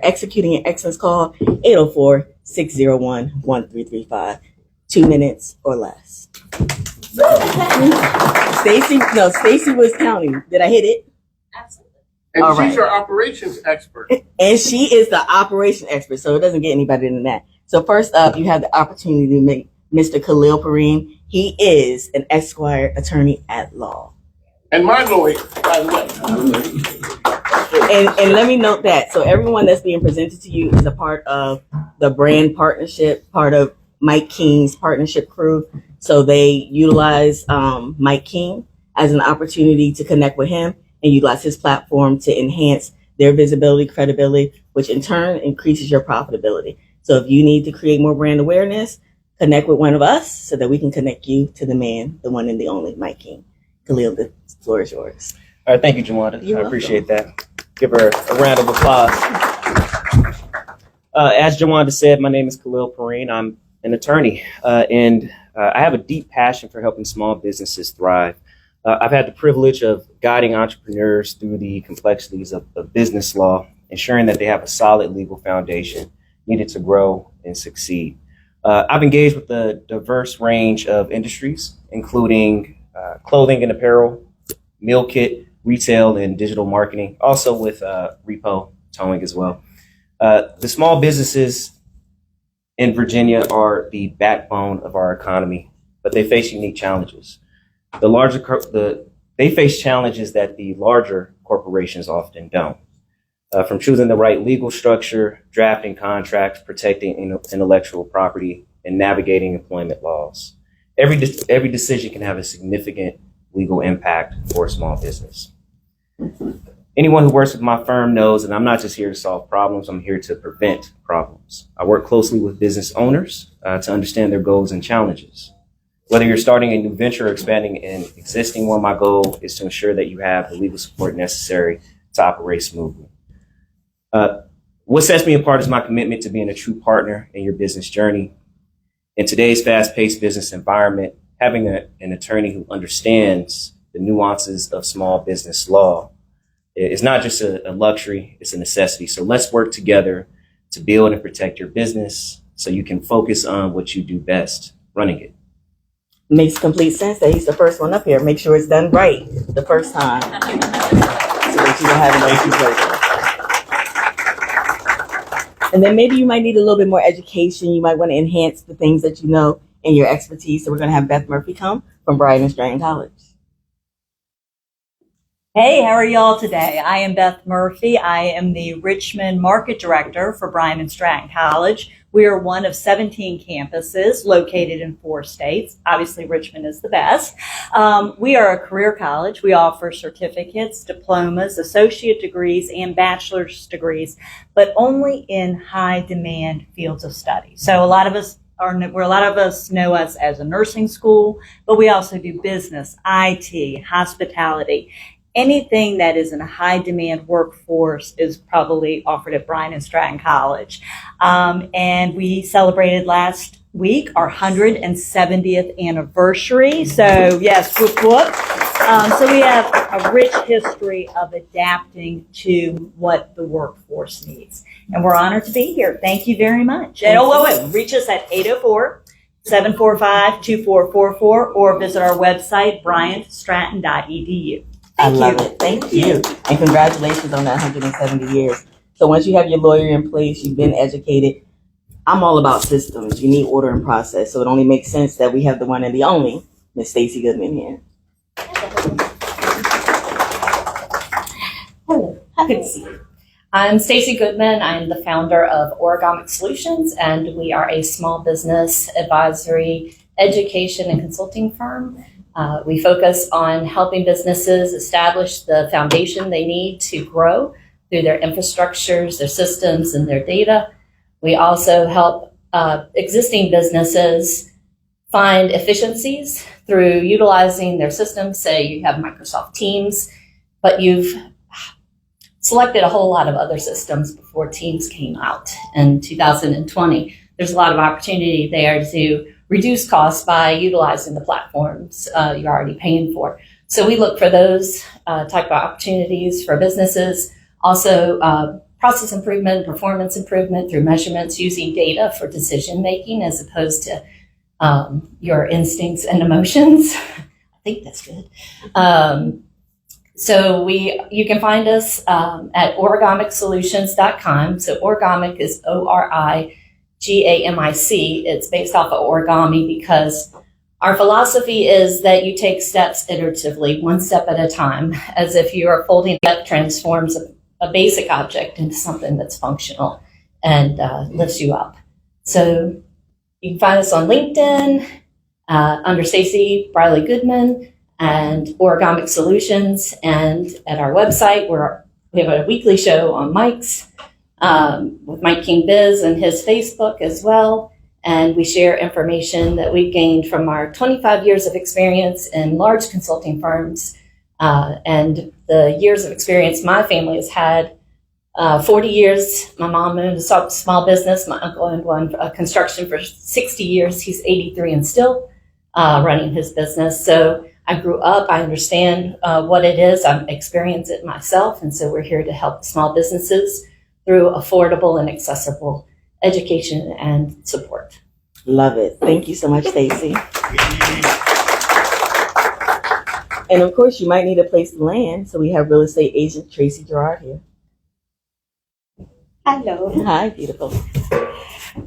executing an excellence call, 804-601-1335. 2 minutes or less. Stacy was counting. Did I hit it? Absolutely. And All she's right. our operations expert. And she is the operation expert, so it doesn't get any better than that. So first up, you have the opportunity to meet Mr. Khalil Perrine. He is an Esquire attorney at law. And my lawyer, by the way. And let me note that. So everyone that's being presented to you is a part of the brand partnership, part of Mike King's partnership crew. So they utilize Mike King as an opportunity to connect with him and utilize his platform to enhance their visibility, credibility, which in turn increases your profitability. So if you need to create more brand awareness, connect with one of us so that we can connect you to the man, the one and the only, Mike King. Khalil, the floor is yours. All right, thank you, Jawanda. You're I appreciate that. Give her a round of applause. As Jawanda said, my name is Khalil Perrine. I'm an attorney, and I have a deep passion for helping small businesses thrive. I've had the privilege of guiding entrepreneurs through the complexities of business law, ensuring that they have a solid legal foundation needed to grow and succeed. I've engaged with a diverse range of industries, including clothing and apparel, meal kit, retail, and digital marketing, also with repo towing as well. The small businesses in Virginia are the backbone of our economy, but they face unique challenges. They face challenges that the larger corporations often don't. From choosing the right legal structure, drafting contracts, protecting intellectual property, and navigating employment laws. Every decision can have a significant legal impact for a small business. Anyone who works with my firm knows that I'm not just here to solve problems, I'm here to prevent problems. I work closely with business owners to understand their goals and challenges. Whether you're starting a new venture or expanding an existing one, my goal is to ensure that you have the legal support necessary to operate smoothly. What sets me apart is my commitment to being a true partner in your business journey. In today's fast-paced business environment, having an attorney who understands the nuances of small business law is not just a luxury, it's a necessity. So let's work together to build and protect your business so you can focus on what you do best, running it. Makes complete sense that he's the first one up here. Make sure it's done right the first time so that you don't have an issue later. And then maybe you might need a little bit more education. You might want to enhance the things that you know and your expertise. So we're going to have Beth Murphy come from Bryant and Stratton College. Hey, how are y'all today? I am Beth Murphy. I am the Richmond Market Director for Bryant and Stratton College. We are one of 17 campuses located in 4 states. Obviously, Richmond is the best. We are a career college. We offer certificates, diplomas, associate degrees, and bachelor's degrees, but only in high demand fields of study. So a lot of us know us as a nursing school, but we also do business, IT, hospitality. Anything that is in a high demand workforce is probably offered at Bryant and Stratton College. And we celebrated last week our 170th anniversary. So yes, whoop whoop. So we have a rich history of adapting to what the workforce needs. And we're honored to be here. Thank you very much. And reach us at 804-745-2444 or visit our website, bryantstratton.edu. I love it. Thank you. And congratulations on that 170 years. So once you have your lawyer in place, you've been educated. I'm all about systems. You need order and process. So it only makes sense that we have the one and the only, Miss Stacy Goodman here. Hello. Happy to see you. I'm Stacy Goodman. I'm the founder of Origamic Solutions, and we are a small business advisory, education, and consulting firm. We focus on helping businesses establish the foundation they need to grow through their infrastructures, their systems, and their data. We also help existing businesses find efficiencies through utilizing their systems. Say you have Microsoft Teams, but you've selected a whole lot of other systems before Teams came out in 2020. There's a lot of opportunity there to reduce costs by utilizing the platforms you're already paying for. So we look for those type of opportunities for businesses. Also, process improvement, performance improvement through measurements using data for decision making as opposed to your instincts and emotions. I think that's good. So you can find us at origamicsolutions.com. So Origamic is ORIGAMIC. It's based off of origami because our philosophy is that you take steps iteratively, one step at a time, as if you are folding that transforms a basic object into something that's functional and lifts you up. So you can find us on LinkedIn under Stacey Briley Goodman and Origamic Solutions, and at our website where we have a weekly show on Mike's with Mike King Biz and his Facebook as well. And we share information that we've gained from our 25 years of experience in large consulting firms and the years of experience my family has had. 40 years, my mom owned a small business. My uncle owned one, construction for 60 years. He's 83 and still running his business. So I grew up, I understand what it is. I've experienced it myself. And so we're here to help small businesses through affordable and accessible education and support. Love it. Thank you so much, Stacey. And of course, you might need a place to land. So we have real estate agent Tracy Gerard here. Hello. Hi, beautiful.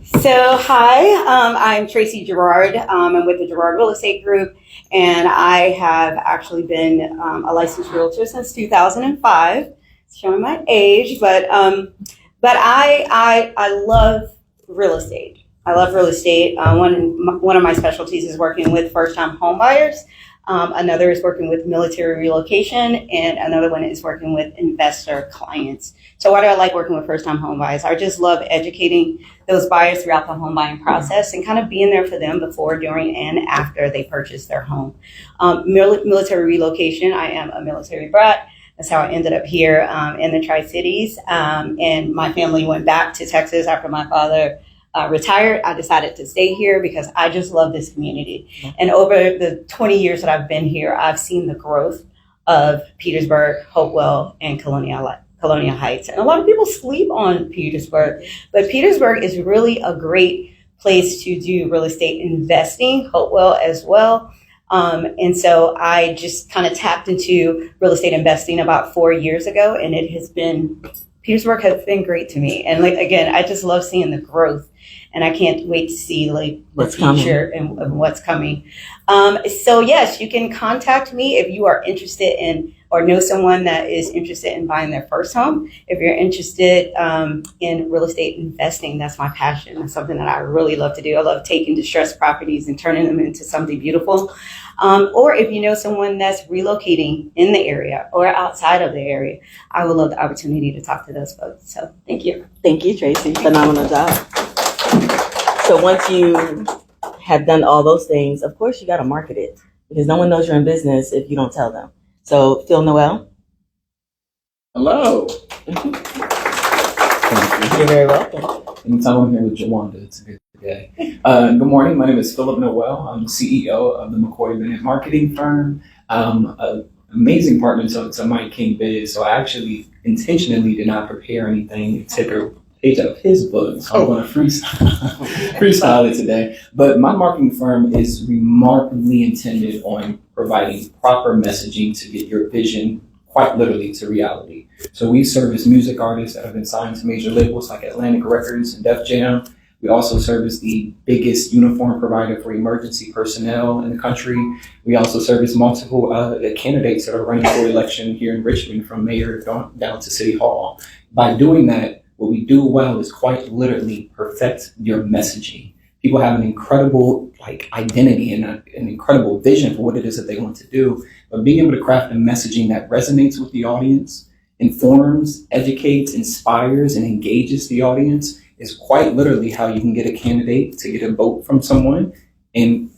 So, I'm Tracy Gerard. I'm with the Gerard Real Estate Group, and I have actually been a licensed realtor since 2005. It's showing my age, but I love real estate. I love real estate. One of my specialties is working with first-time home buyers. Another is working with military relocation, and another one is working with investor clients. So why do I like working with first-time home buyers? I just love educating those buyers throughout the home buying process and kind of being there for them before, during, and after they purchase their home. Military relocation, I am a military brat. That's how I ended up here in the Tri-Cities. And my family went back to Texas after my father retired. I decided to stay here because I just love this community. And over the 20 years that I've been here, I've seen the growth of Petersburg, Hopewell, and Colonial Heights. And a lot of people sleep on Petersburg, but Petersburg is really a great place to do real estate investing, Hopewell as well. And so I just kind of tapped into real estate investing about 4 years ago, and Petersburg has been great to me. And again, I just love seeing the growth, and I can't wait to see the future and what's coming. So yes, you can contact me if you are interested in or know someone that is interested in buying their first home. If you're interested in real estate investing, that's my passion. That's something that I really love to do. I love taking distressed properties and turning them into something beautiful. Or if you know someone that's relocating in the area or outside of the area, I would love the opportunity to talk to those folks. So thank you. Thank you, Tracy. Phenomenal job. So once you have done all those things, of course, you got to market it because no one knows you're in business if you don't tell them. So Phil Noel. Hello. You're very welcome. Anytime I'm here with Jawanda, it's a good day. Good morning. My name is Philip Noel. I'm the CEO of the McCoy Bennett marketing firm. An amazing partner to Mike King Biz. So I actually intentionally did not prepare anything to take a page out of his book. So I'm going to freestyle it today. But my marketing firm is remarkably intended on providing proper messaging to get your vision quite literally to reality. So we service music artists that have been signed to major labels like Atlantic Records and Def Jam. We also service the biggest uniform provider for emergency personnel in the country. We also service multiple candidates that are running for election here in Richmond, from mayor down to city hall. By doing that, what we do well is quite literally perfect your messaging. People have an incredible identity and an incredible vision for what it is that they want to do, but being able to craft a messaging that resonates with the audience, informs, educates, inspires, and engages the audience is quite literally how you can get a candidate to get a vote from someone and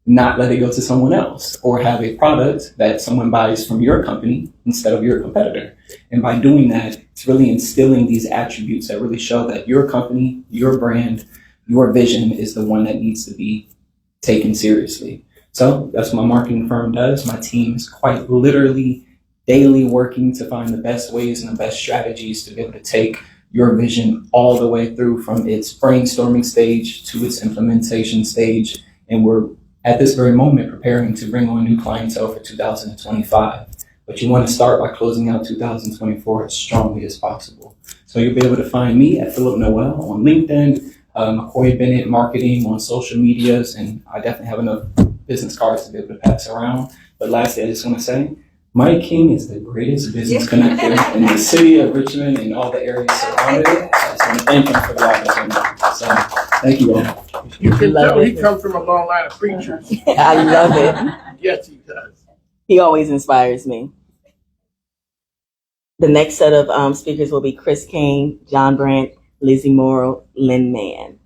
not let it go to someone else, or have a product that someone buys from your company instead of your competitor. And by doing that, it's really instilling these attributes that really show that your company, your brand, your vision is the one that needs to be taken seriously. So that's what my marketing firm does. My team is quite literally daily working to find the best ways and the best strategies to be able to take your vision all the way through from its brainstorming stage to its implementation stage. And we're at this very moment preparing to bring on new clientele for 2025. But you want to start by closing out 2024 as strongly as possible. So you'll be able to find me at Philip Noel on LinkedIn, McCoy Bennett Marketing on social medias, and I definitely have enough business cards to be able to pass around. But lastly, I just want to say, Mike King is the greatest business connector in the city of Richmond and all the areas surrounding it. I just want to thank him for the opportunity. So thank you all. You can Love tell it. he comes from a long line of preachers. I love it. Yes, he does. He always inspires me. The next set of speakers will be Chris Kane, John Brandt, Lizzie Morrow, Lynn Mann.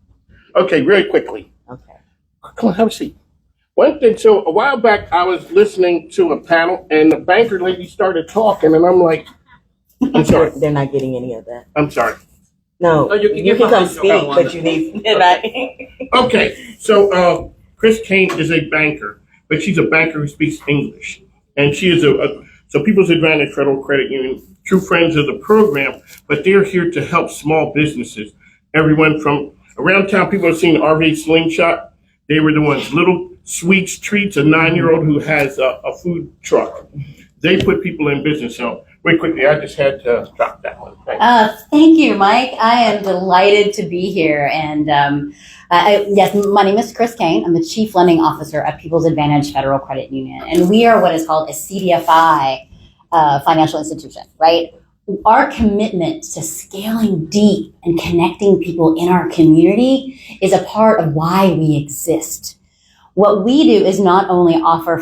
Okay, very quickly. Okay. Come on, have a seat. One thing, so a while back, I was listening to a panel, and the banker lady started talking, and I'm like, I'm sorry. They're not getting any of that. I'm sorry. No, Oh, you can you give can my come mic, speak, okay. but you need. Okay, so Chris Kane is a banker, but she's a banker who speaks English. And she is so People's Advantage Federal Credit Union, true friends of the program, but they're here to help small businesses. Everyone from around town, people have seen the RV Slingshot. They were the ones, Little Sweets Treats, a 9-year-old who has a food truck. They put people in business. So very quickly, I just had to drop that one. Thank you. Thank you, Mike. I am delighted to be here. And yes, my name is Chris Kane. I'm the Chief Lending Officer at People's Advantage Federal Credit Union. And we are what is called a CDFI financial institution, right? Our commitment to scaling deep and connecting people in our community is a part of why we exist. What we do is not only offer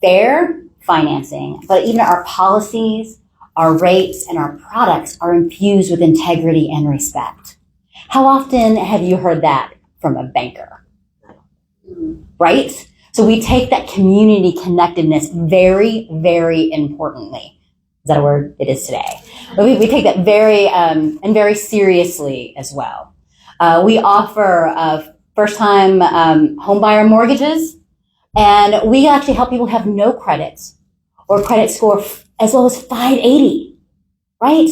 fair financing, but even our policies, our rates, and our products are infused with integrity and respect. How often have you heard that from a banker? Right? So we take that community connectedness very, very importantly. Is that a word? It is today. But we take that very, and very seriously as well. We offer first-time homebuyer mortgages, and we actually help people have no credit or credit score as low as 580, right?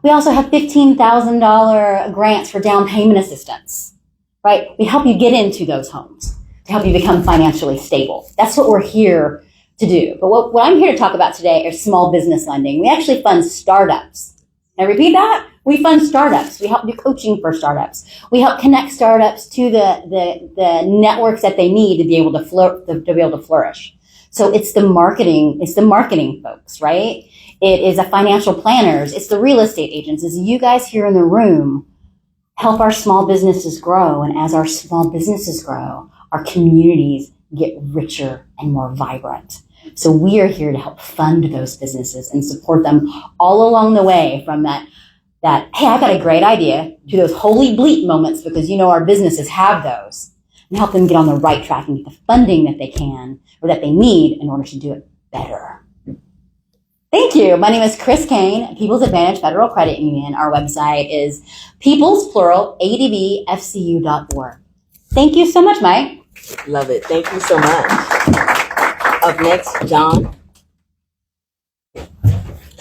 We also have $15,000 grants for down payment assistance, right? We help you get into those homes to help you become financially stable. That's what we're here to do. But what I'm here to talk about today is small business lending. We actually fund startups. And repeat that. We fund startups. We help do coaching for startups. We help connect startups to the networks that they need to be able to flourish. So it's the marketing folks, right? It is the financial planners. It's the real estate agents. It's you guys here in the room help our small businesses grow. And as our small businesses grow, our communities get richer and more vibrant. So we are here to help fund those businesses and support them all along the way from that, hey, I've got a great idea, to those holy bleep moments, because you know our businesses have those, and help them get on the right track and get the funding that they can or that they need in order to do it better. Thank you. My name is Chris Kane, People's Advantage Federal Credit Union. Our website is people's, plural, adbfcu.org. Thank you so much, Mike. Love it. Thank you so much. Up next, John.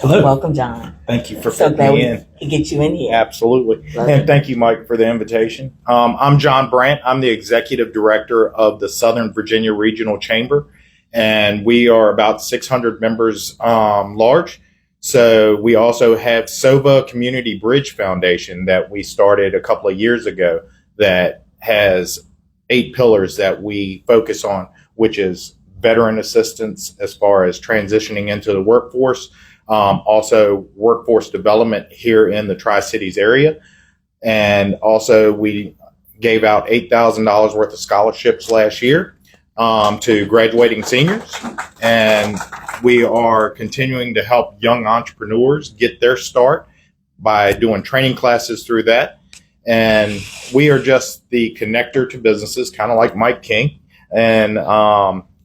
Hello. Welcome, John. Thank you for So fitting glad me we in. could get you in here. Absolutely. Love And it. thank you, Mike, for the invitation. I'm John Brandt. I'm the executive director of the Southern Virginia Regional Chamber, and we are about 600 members large. So we also have SOVA Community Bridge Foundation that we started a couple of years ago that has 8 pillars that we focus on, which is veteran assistance as far as transitioning into the workforce, also workforce development here in the Tri-Cities area. And also we gave out $8,000 worth of scholarships last year to graduating seniors. And we are continuing to help young entrepreneurs get their start by doing training classes through that. And we are just the connector to businesses, kind of like Mike King. And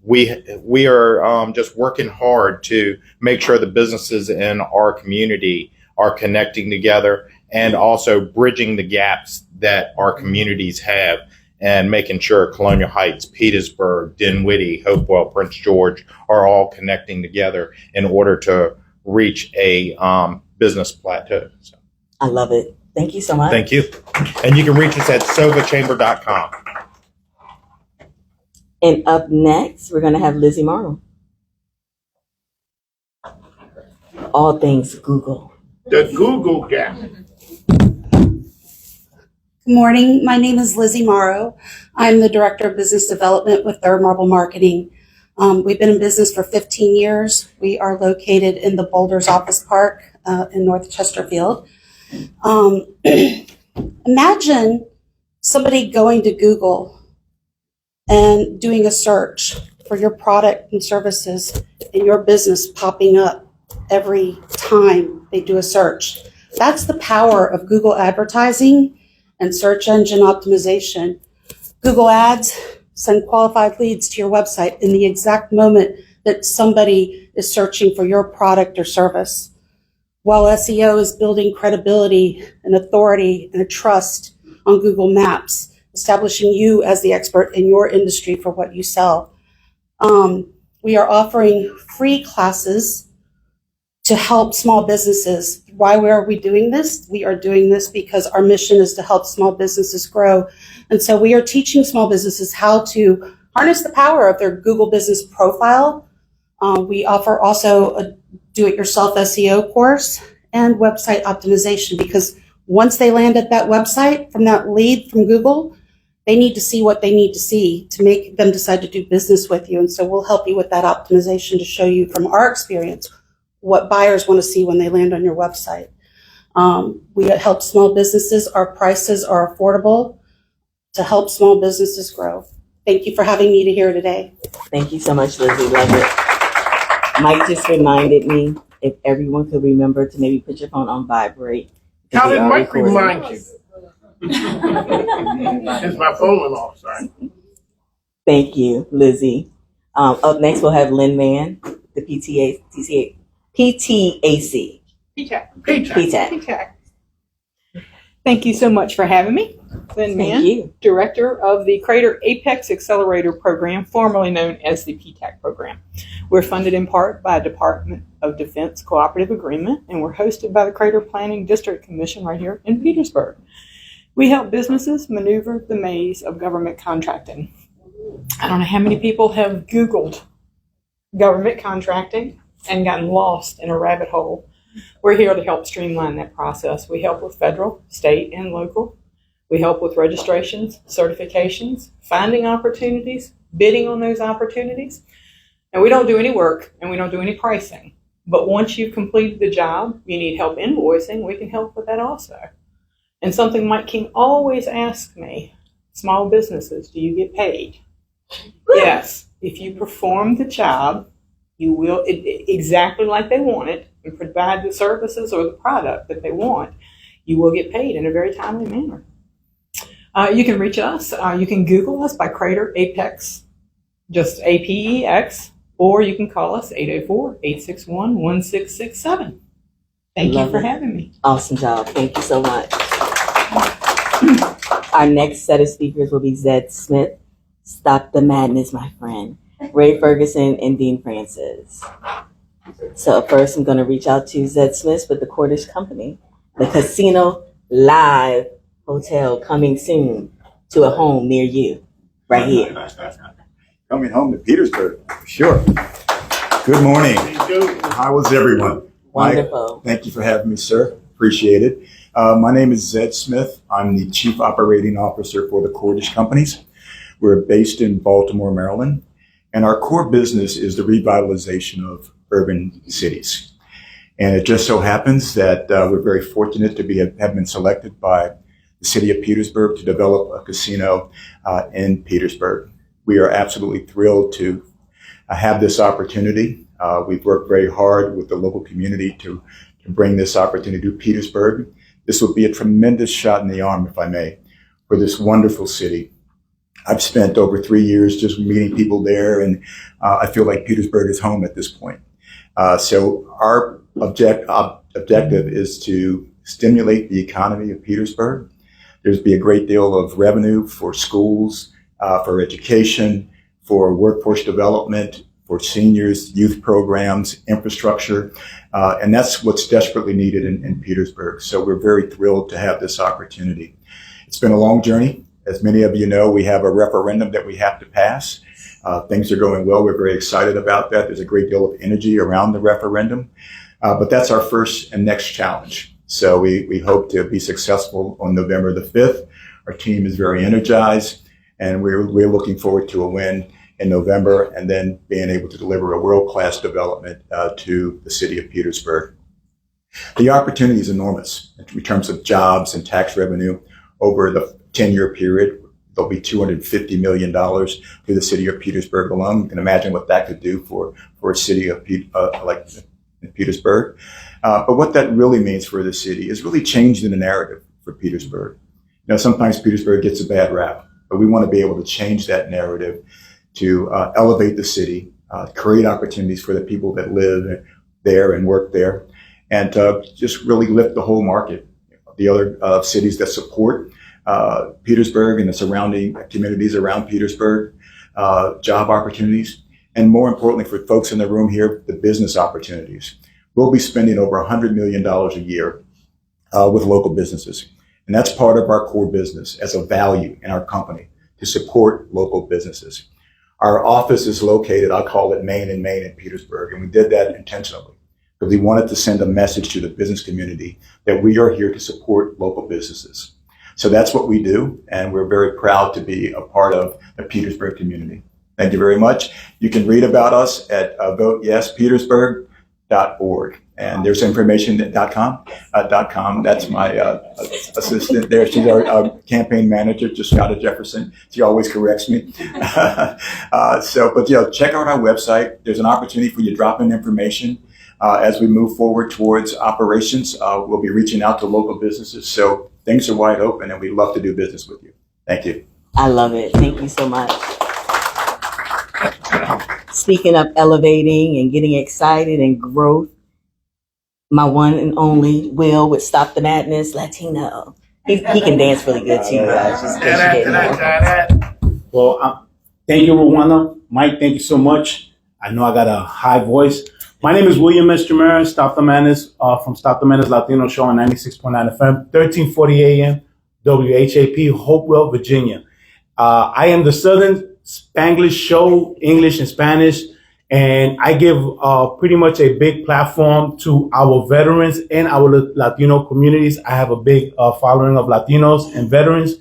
we are just working hard to make sure the businesses in our community are connecting together and also bridging the gaps that our communities have and making sure Colonial Heights, Petersburg, Dinwiddie, Hopewell, Prince George are all connecting together in order to reach a business plateau. So I love it. Thank you so much. Thank you. And you can reach us at sovachamber.com. And up next, we're going to have Lizzie Marno. All things Google. The Google gap. Good morning. My name is Lizzie Morrow. I'm the Director of Business Development with Third Marble Marketing. We've been in business for 15 years. We are located in the Boulders Office Park in North Chesterfield. Imagine somebody going to Google and doing a search for your product and services and your business popping up every time they do a search. That's the power of Google advertising and search engine optimization. Google Ads send qualified leads to your website in the exact moment that somebody is searching for your product or service. While SEO is building credibility and authority and a trust on Google Maps, establishing you as the expert in your industry for what you sell. We are offering free classes to help small businesses. Why are we doing this? We are doing this because our mission is to help small businesses grow. And so we are teaching small businesses how to harness the power of their Google business profile. We offer also a do-it-yourself SEO course and website optimization, because once they land at that website from that lead from Google, they need to see what they need to see to make them decide to do business with you. And so we'll help you with that optimization to show you from our experience what buyers want to see when they land on your website. We help small businesses. Our prices are affordable to help small businesses grow. Thank you for having me here today. Thank you so much, Lizzie. Love it. Mike just reminded me, if everyone could remember to maybe put your phone on vibrate. How We did are Mike recording. remind you? Since my phone went off, sorry. Thank you, Lizzie. Up next, we'll have Lynn Mann, the PTAC. PTAC. Thank you so much for having me. Lynn Thank Mann, you. Director of the Crater Apex Accelerator Program, formerly known as the PTAC program. We're funded in part by Department of Defense Cooperative Agreement, and we're hosted by the Crater Planning District Commission right here in Petersburg. We help businesses maneuver the maze of government contracting. I don't know how many people have Googled government contracting and gotten lost in a rabbit hole. We're here to help streamline that process. We help with federal, state, and local. We help with registrations, certifications, finding opportunities, bidding on those opportunities. And we don't do any work and we don't do any pricing. But once you've completed the job, you need help invoicing, we can help with that also. And something Mike King always asks me, small businesses, do you get paid? Yes. If you perform the job, you will, exactly like they want it, and provide the services or the product that they want, you will get paid in a very timely manner. You can reach us. You can Google us by Crater Apex, just APEX, or you can call us 804-861-1667. Thank Love you for it. having me. Awesome job. Thank you so much. Our next set of speakers will be Zed Smith. Stop the madness, my friend. Ray Ferguson and Dean Francis. So first I'm going to reach out to Zed Smith with the Cordish Company, the Casino Live Hotel, coming soon to a home near you, right here. Coming home to Petersburg, sure. Good morning. How was everyone? Wonderful. Mike, thank you for having me, sir. Appreciate it. My name is Zed Smith. I'm the Chief Operating Officer for the Cordish Companies. We're based in Baltimore, Maryland, and our core business is the revitalization of urban cities. And it just so happens that we're very fortunate to have been selected by the city of Petersburg to develop a casino in Petersburg. We are absolutely thrilled to have this opportunity. We've worked very hard with the local community to bring this opportunity to Petersburg. This will be a tremendous shot in the arm, if I may, for this wonderful city. I've spent over 3 years just meeting people there, and I feel like Petersburg is home at this point. So our objective is to stimulate the economy of Petersburg. There's be a great deal of revenue for schools, for education, for workforce development, for seniors, youth programs, infrastructure, and that's what's desperately needed in Petersburg. So we're very thrilled to have this opportunity. It's been a long journey. As many of you know, we have a referendum that we have to pass. Things are going well. We're very excited about that. There's a great deal of energy around the referendum. But that's our first and next challenge. So we hope to be successful on November the 5th. Our team is very energized, and we're looking forward to a win in November and then being able to deliver a world-class development to the city of Petersburg. The opportunity is enormous in terms of jobs and tax revenue. Over the 10-year period, there'll be $250 million to the city of Petersburg alone. You can imagine what that could do for a city of like in Petersburg. But what that really means for the city is really changing the narrative for Petersburg. You know, sometimes Petersburg gets a bad rap, but we want to be able to change that narrative to elevate the city, create opportunities for the people that live there and work there, and just really lift the whole market. The other cities that support Petersburg and the surrounding communities around Petersburg, job opportunities, and more importantly for folks in the room here, the business opportunities. We'll be spending over $100 million a year with local businesses. And that's part of our core business as a value in our company to support local businesses. Our office is located, I call it Main and Main in Petersburg, and we did that intentionally because we wanted to send a message to the business community that we are here to support local businesses. So that's what we do, and we're very proud to be a part of the Petersburg community. Thank you very much. You can read about us at voteyespetersburg.org. And there's information at .com. That's my assistant there. She's our campaign manager, Jessica Jefferson. She always corrects me. But check out our website. There's an opportunity for you to drop in information. As we move forward towards operations, we'll be reaching out to local businesses. So things are wide open, and we'd love to do business with you. Thank you. I love it. Thank you so much. Speaking of elevating and getting excited and growth, my one and only Will with Stop the Madness Latino. He can dance really good too, guys. Just in case you didn't know. Well, thank you, Rwanda. Mike, thank you so much. I know I got a high voice. My name is William Estremera, Stop the Madness, from Stop the Madness Latino Show on 96.9 FM, 1340 AM, WHAP, Hopewell, Virginia. I am the Southern Spanglish Show, English and Spanish, and I give pretty much a big platform to our veterans and our Latino communities. I have a big following of Latinos and veterans.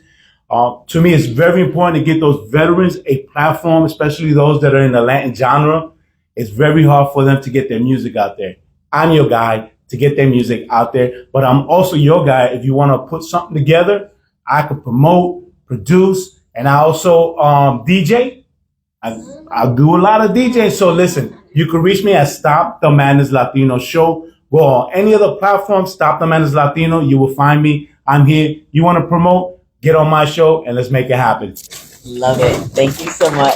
To me, it's very important to get those veterans a platform, especially those that are in the Latin genre. It's very hard for them to get their music out there. I'm your guy to get their music out there, but I'm also your guy if you want to put something together. I can promote, produce, and I also DJ. I do a lot of DJing. So listen, you can reach me at Stop the Madness Latino Show. Go on any other platform, Stop the Madness Latino. You will find me. I'm here. You want to promote? Get on my show and let's make it happen. Love it. Thank you so much.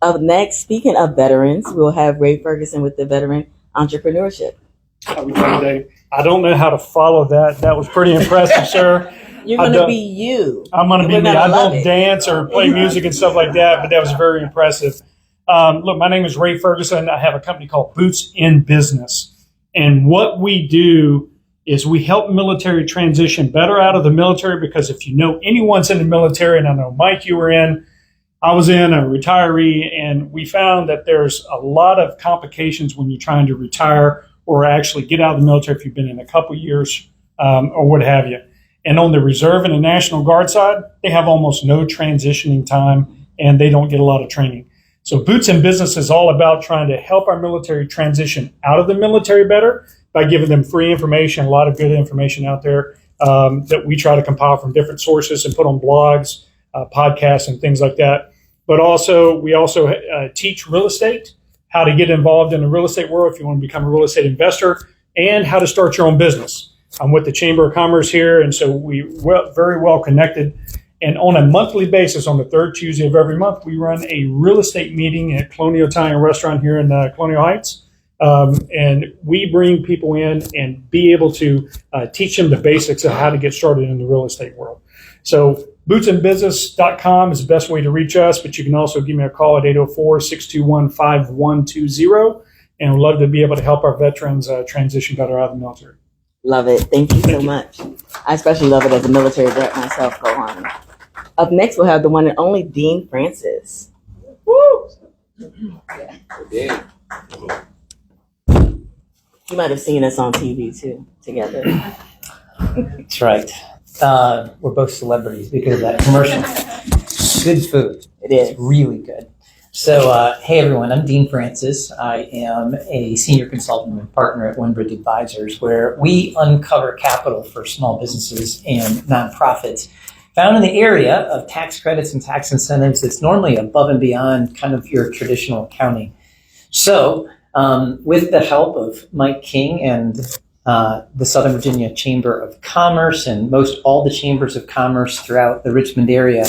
Up next, speaking of veterans, we'll have Ray Ferguson with the Veteran Entrepreneurship. How we doing today? I don't know how to follow that. That was pretty impressive, sir. You're going to be you. I'm going to be me. I don't dance or play music and stuff like that, but that was very impressive. Look, my name is Ray Ferguson. I have a company called Boots in Business. And what we do is we help military transition better out of the military, because if you know anyone's in the military, and I know, Mike, you were in, I was in, a retiree, and we found that there's a lot of complications when you're trying to retire or actually get out of the military if you've been in a couple years or what have you. And on the Reserve and the National Guard side, they have almost no transitioning time, and they don't get a lot of training. So Boots in Business is all about trying to help our military transition out of the military better by giving them free information, a lot of good information out there that we try to compile from different sources and put on blogs, podcasts, and things like that. But also, we also teach real estate, how to get involved in the real estate world if you want to become a real estate investor, and how to start your own business. I'm with the Chamber of Commerce here, and so we're very well connected. And on a monthly basis, on the third Tuesday of every month, we run a real estate meeting at Colonial Italian Restaurant here in Colonial Heights. And we bring people in and be able to teach them the basics of how to get started in the real estate world. So bootsinbusiness.com is the best way to reach us, but you can also give me a call at 804-621-5120. And we'd love to be able to help our veterans transition better out of the military. Love it. Thank you so much. I especially love it as a military brat myself. Go on. Up next, we'll have the one and only Dean Francis. Woo! You might have seen us on TV too, together. That's right. We're both celebrities because of that commercial. Good food. It is. It's really good. So, hey everyone, I'm Dean Francis. I am a senior consultant and partner at Winbridge Advisors, where we uncover capital for small businesses and nonprofits found in the area of tax credits and tax incentives. It's normally above and beyond kind of your traditional accounting. So, with the help of Mike King and the Southern Virginia Chamber of Commerce and most all the chambers of commerce throughout the Richmond area,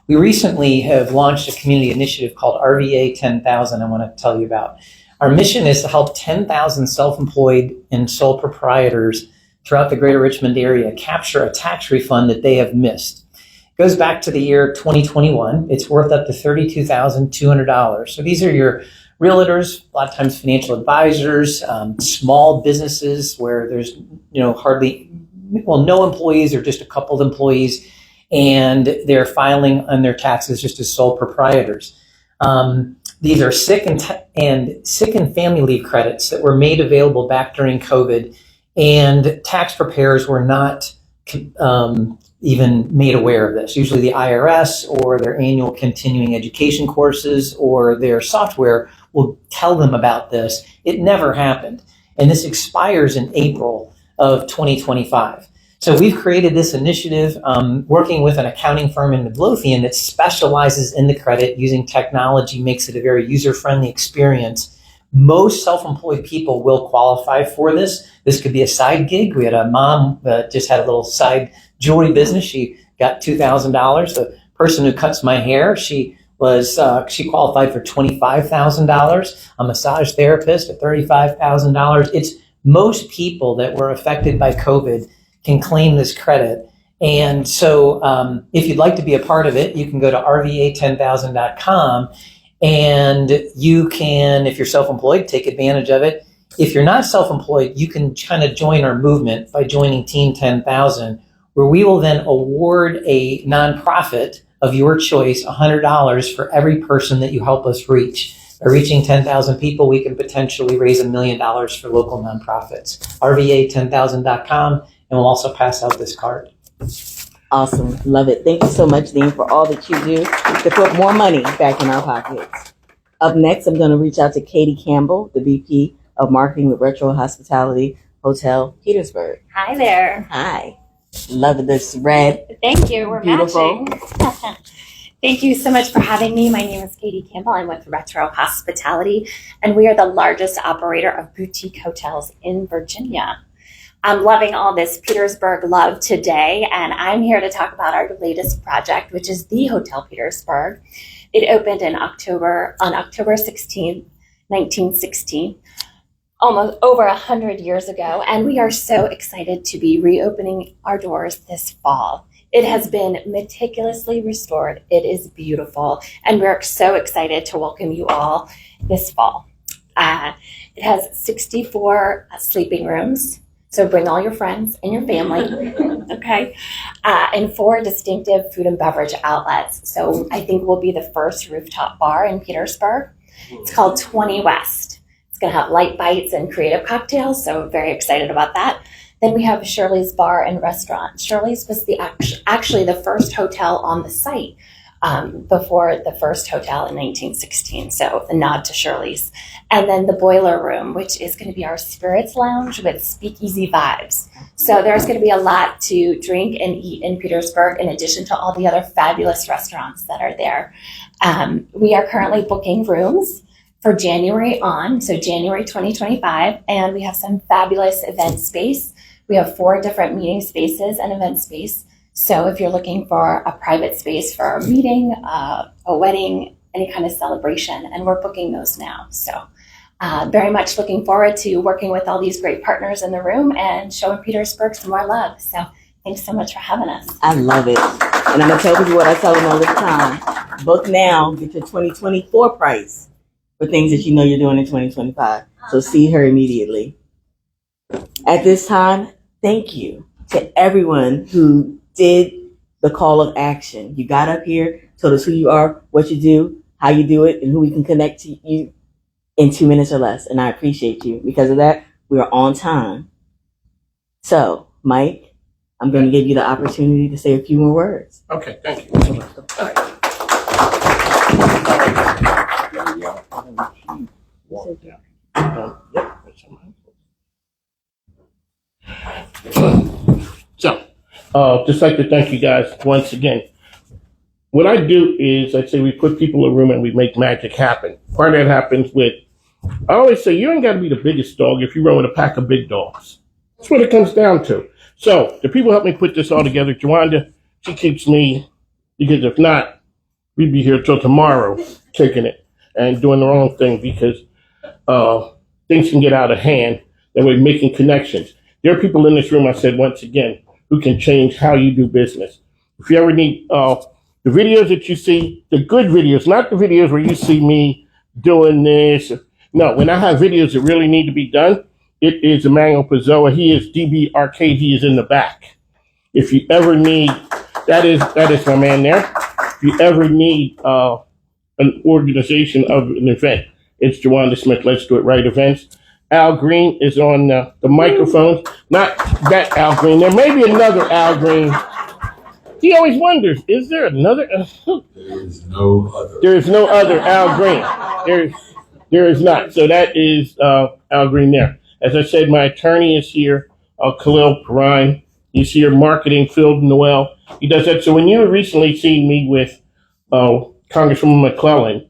we recently have launched a community initiative called RVA 10,000 I want to tell you about. Our mission is to help 10,000 self-employed and sole proprietors throughout the greater Richmond area capture a tax refund that they have missed. It goes back to the year 2021. It's worth up to $32,200. So these are your realtors, a lot of times financial advisors, small businesses where there's hardly, no employees or just a couple of employees, and they're filing on their taxes just as sole proprietors. These are sick and family leave credits that were made available back during COVID, and tax preparers were not even made aware of this. Usually the IRS or their annual continuing education courses or their software will tell them about this. It never happened. And this expires in April of 2025. So we've created this initiative working with an accounting firm in Midlothian that specializes in the credit. Using technology makes it a very user-friendly experience. Most self-employed people will qualify for this. This could be a side gig. We had a mom that just had a little side jewelry business. She got $2,000. The person who cuts my hair, she qualified for $25,000. A massage therapist at $35,000. It's most people that were affected by COVID can claim this credit. And so if you'd like to be a part of it, you can go to rva10000.com and you can, if you're self-employed, take advantage of it. If you're not self-employed, you can kind of join our movement by joining Team 10,000, where we will then award a nonprofit of your choice $100 for every person that you help us reach. By reaching 10,000 people, we can potentially raise $1 million for local nonprofits. rva10000.com, and we'll also pass out this card. Awesome. Love it. Thank you so much, Dean, for all that you do to put more money back in our pockets. Up next, I'm going to reach out to Katie Campbell, the VP of Marketing with Retro Hospitality Hotel Petersburg. Hi there. Hi. Love this red. Thank you. We're Beautiful. matching. Thank you so much for having me. My name is Katie Campbell. I'm with Retro Hospitality, and we are the largest operator of boutique hotels in Virginia. I'm loving all this Petersburg love today, and I'm here to talk about our latest project, which is the Hotel Petersburg. It opened on October 16, 1916, almost over 100 years ago, and we are so excited to be reopening our doors this fall. It has been meticulously restored. It is beautiful, and we're so excited to welcome you all this fall. It has 64 sleeping rooms, so bring all your friends and your family, okay? And 4 distinctive food and beverage outlets. So I think we'll be the first rooftop bar in Petersburg. It's called 20 West. It's gonna have light bites and creative cocktails, so very excited about that. Then we have Shirley's Bar and Restaurant. Shirley's was actually the first hotel on the site before the first hotel in 1916. So a nod to Shirley's. And then the Boiler Room, which is going to be our spirits lounge with speakeasy vibes. So there's going to be a lot to drink and eat in Petersburg, in addition to all the other fabulous restaurants that are there. We are currently booking rooms for January on, so January 2025, and we have some fabulous event space. We have 4 different meeting spaces and event space. So if you're looking for a private space for a meeting, a wedding, any kind of celebration, and we're booking those now. So Very much looking forward to working with all these great partners in the room and showing Petersburg some more love. So thanks so much for having us. I love it. And I'm going to tell people what I tell them all the time. Book now, get your 2024 price for things that you know you're doing in 2025. So see her immediately. At this time, thank you to everyone who did the call of action. You got up here, told us who you are, what you do, how you do it, and who we can connect to you in 2 minutes or less. And I appreciate you. Because of that, we are on time. So, Mike, I'm going to give you the opportunity to say a few more words. Okay, thank you. So, just like to thank you guys once again. What I do is I say we put people in a room and we make magic happen. Part of that happens with, I always say you ain't got to be the biggest dog if you run with a pack of big dogs. That's what it comes down to. So the people help me put this all together. Jawanda, she keeps me, because if not, we'd be here till tomorrow kicking it and doing the wrong thing because things can get out of hand and we're making connections. There are people in this room, I said once again, who can change how you do business. If you ever need the videos that you see, the good videos, not the videos where you see me doing this. No, when I have videos that really need to be done, it is Emmanuel Pizzoa. He is DB Arcade. He is in the back. If you ever need, that is my man there. If you ever need an organization of an event, it's Jawanda Smith. Let's Do It Right Events. Al Green is on the microphones. Not that Al Green. There may be another Al Green. He always wonders, is there another? There is no other. There is no other Al Green. There is not. So that is Al Green there. As I said, my attorney is here, Khalil Perrine. He's here marketing, Phil Noel. He does that. So when you recently seen me with Congresswoman McClellan,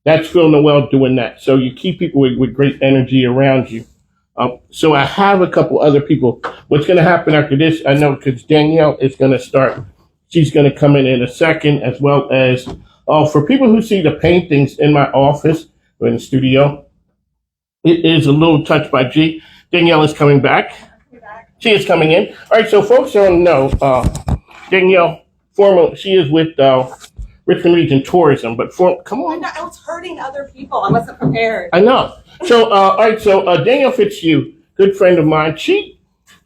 that's Phil Noel doing that. So you keep people with great energy around you. So I have a couple other people. What's going to happen after this, I know, because Danielle is going to start. She's going to come in a second, as well as for people who see the paintings in my office or in the studio, it is a little touch by G. Danielle is coming back. She is coming in. All right, so folks don't know, Danielle, she is with Richmond Region Tourism, but come on. I was hurting other people. I wasn't prepared. I know. So, all right, so Danielle Fitzhugh, good friend of mine, she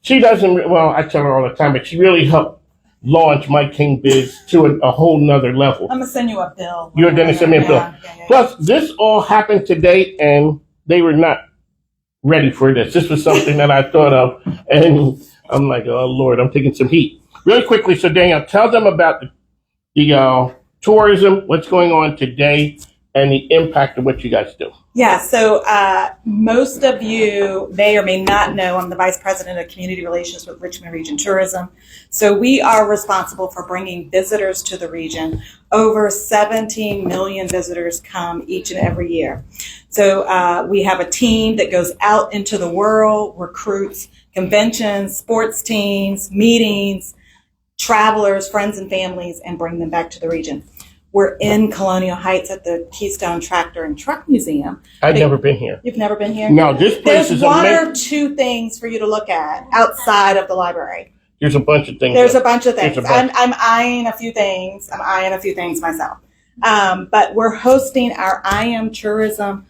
doesn't, well, I tell her all the time, but she really helped launch Mike King Biz to a whole nother level. I'm going to send you a bill. You're going to send me a bill. Yeah. Plus, this all happened today, and they were not ready for this. This was something that I thought of, and I'm like, oh, Lord, I'm taking some heat. Really quickly, so Danielle, tell them about the tourism, what's going on today, and the impact of what you guys do. Yeah, so most of you may or may not know I'm the Vice President of Community Relations with Richmond Region Tourism. So we are responsible for bringing visitors to the region. Over 17 million visitors come each and every year. So we have a team that goes out into the world, recruits conventions, sports teams, meetings, travelers, friends and families, and bring them back to the region. We're in Colonial Heights at the Keystone Tractor and Truck Museum. I've never been here. You've never been here? No, this place is amazing. There's one amazing. or two things for you to look at outside of the library. There's a bunch of things. There's a bunch of things. There's a bunch. I'm eyeing a few things. I'm eyeing a few things myself. But we're hosting our I Am Tourism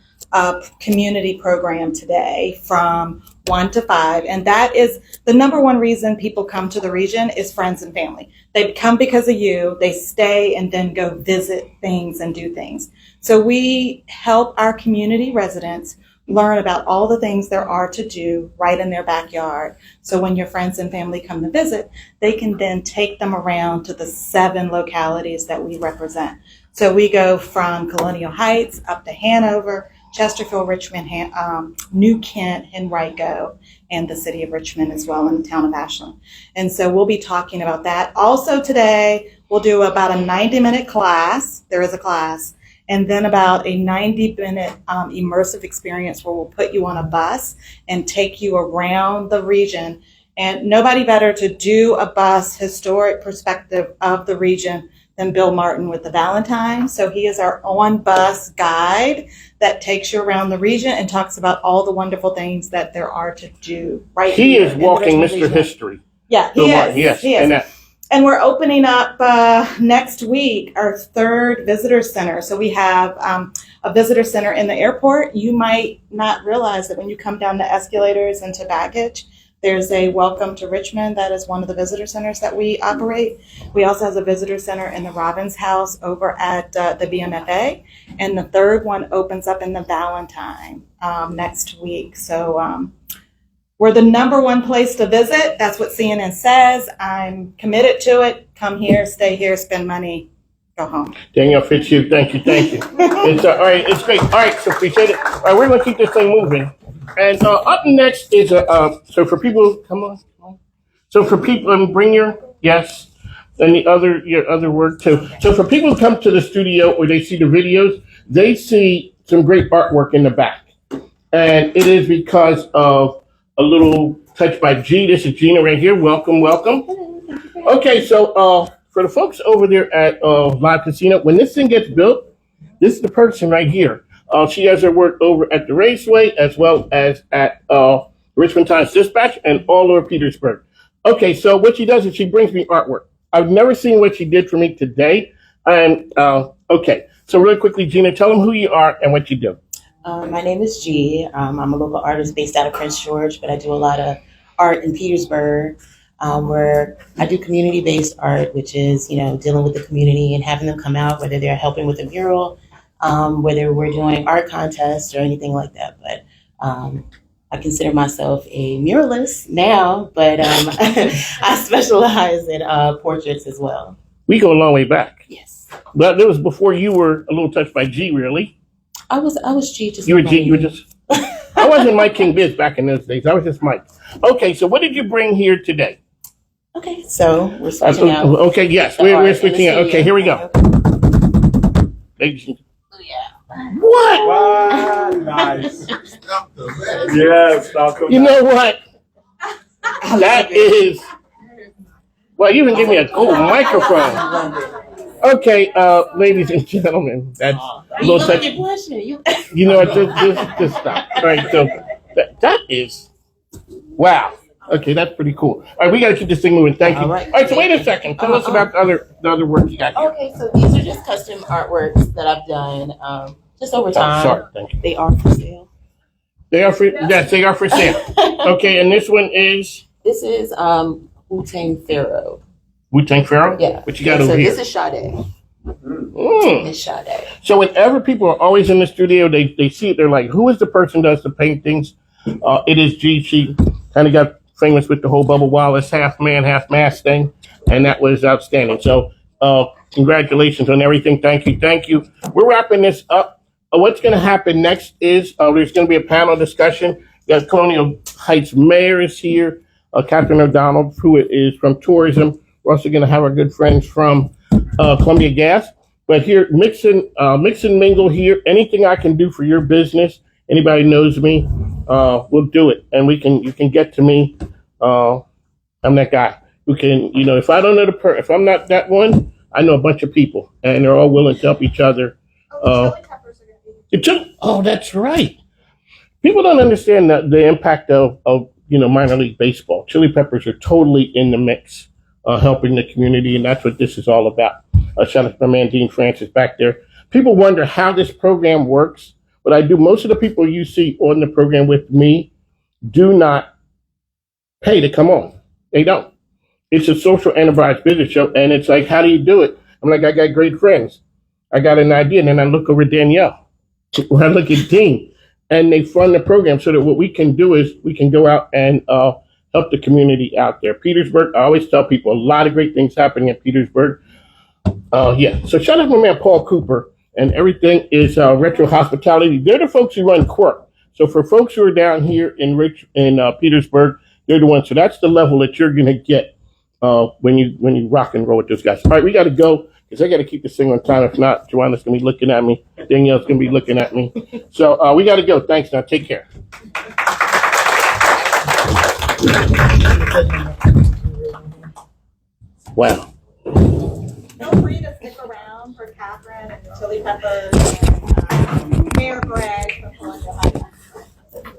community program today from 1 to 5. And that is the number one reason people come to the region is friends and family. They come because of you, they stay and then go visit things and do things. So we help our community residents learn about all the things there are to do right in their backyard. So when your friends and family come to visit, they can then take them around to the 7 localities that we represent. So we go from Colonial Heights up to Hanover, Chesterfield, Richmond, New Kent, Henrico, and the city of Richmond as well in the town of Ashland. And so we'll be talking about that. Also today, we'll do about a 90-minute class. There is a class. And then about a 90-minute immersive experience where we'll put you on a bus and take you around the region. And nobody better to do a bus historic perspective of the region than Bill Martin with the Valentine. So he is our on-bus guide that takes you around the region and talks about all the wonderful things that there are to do right He here is in the walking Richmond Mr. region. History. Yeah, Bill he Martin, is. yes, He is. and that. And we're opening up next week our third visitor center. So we have a visitor center in the airport. You might not realize that when you come down the escalators into baggage, there's a Welcome to Richmond. That is one of the visitor centers that we operate. We also have a visitor center in the Robbins House over at the BMFA. And the third one opens up in the Valentine next week. So we're the number one place to visit. That's what CNN says. I'm committed to it. Come here, stay here, spend money, go home. Danielle Fitzhugh, thank you. It's all right. It's great. All right, so appreciate it. All right, we're gonna keep this thing moving. And up next is so for people, come on. So for people, and bring your yes, and your other work too. So for people who come to the studio or they see the videos, they see some great artwork in the back, and it is because of a little touch by G. This is Gina right here. Welcome. Okay, so for the folks over there at Live Casino, when this thing gets built, this is the person right here. She has her work over at the Raceway as well as at Richmond Times-Dispatch and all over Petersburg. Okay, so what she does is she brings me artwork. I've never seen what she did for me today. And okay, so really quickly, Gina, tell them who you are and what you do. My name is G. I'm a local artist based out of Prince George, but I do a lot of art in Petersburg, where I do community-based art, which is, dealing with the community and having them come out, whether they're helping with a mural, whether we're doing art contests or anything like that. But I consider myself a muralist now, but I specialize in portraits as well. We go a long way back. Yes. But that was before you were a little touched by G, really. I was G. Just You were G. You were just. I wasn't Mike King Biz back in those days. I was just Mike. Okay, so what did you bring here today? Okay, so we're switching out. Okay, yes, we're switching out. Okay, here we go. What? Wow, nice. Yes, You know what? That is. Well, you even give me a gold microphone. Okay, ladies and gentlemen, that's a little touch. You know what? Just stop. All right, so that is wow. Okay, that's pretty cool. All right, we got to keep this thing moving. Thank you. All right, so wait a second. Tell us about the other work you got here. Okay, so these are just custom artworks that I've done just over time. Sorry, thank you. They are for sale. They are for yes, they are for sale. Okay, and this one is This is Wu-Tang Pharaoh. Wu-Tang Pharaoh. Yeah. What you got so over here? This is Sade. Mm. It's Sade. So whenever people are always in the studio, they see it. They're like, "Who is the person that does the paintings?" It is G. She kind of got famous with the whole Bubba Wallace half man, half mask thing, and that was outstanding. So congratulations on everything. Thank you. We're wrapping this up. What's going to happen next is there's going to be a panel discussion. We got Colonial Heights Mayor is here, Catherine O'Donnell, who is from tourism. We're also going to have our good friends from Columbia Gas. But here, mix and mingle here. Anything I can do for your business, anybody knows me, we'll do it. And you can get to me. I'm that guy who can, if I don't know if I'm not that one, I know a bunch of people, and they're all willing to help each other. Oh, that's right. People don't understand the impact of minor league baseball. Chili Peppers are totally in the mix, helping the community, and that's what this is all about. Shout out to my man Dean Francis back there. People wonder how this program works. What I do, most of the people you see on the program with me do not pay to come on. They don't. It's a social enterprise business show, and it's like, how do you do it? I'm like, I got great friends. I got an idea, and then I look over at Danielle. When I look at Dean, and they fund the program so that what we can do is we can go out and help the community out there. Petersburg, I always tell people, a lot of great things happening in Petersburg. So shout out to my man Paul Cooper, and everything is Retro Hospitality. They're the folks who run Quirk. So for folks who are down here in Petersburg, they're the ones. So that's the level that you're going to get when you rock and roll with those guys. All right, we got to go because I got to keep this thing on time. If not, Joanna's going to be looking at me. Danielle's going to be looking at me. So we got to go. Thanks. Now take care. Wow. Feel free to stick for Catherine and the chili peppers and mayor bread for Columbia.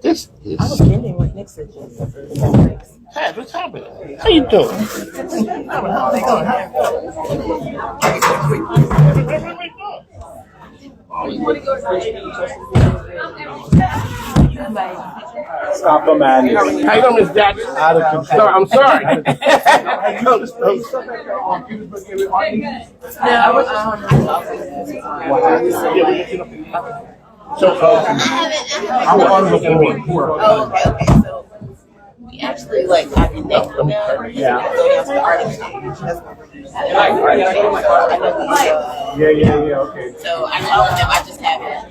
This is. I was kidding with Nixon. Hey, what's happening? How you doing? Stop the man. How you doing, Miss Jackson? Out of control. I'm sorry. So, I'm looking at me. Oh, okay. So we actually like got connected with them. Yeah. So that's the art exchange. Yeah, okay. So I told them I just haven't.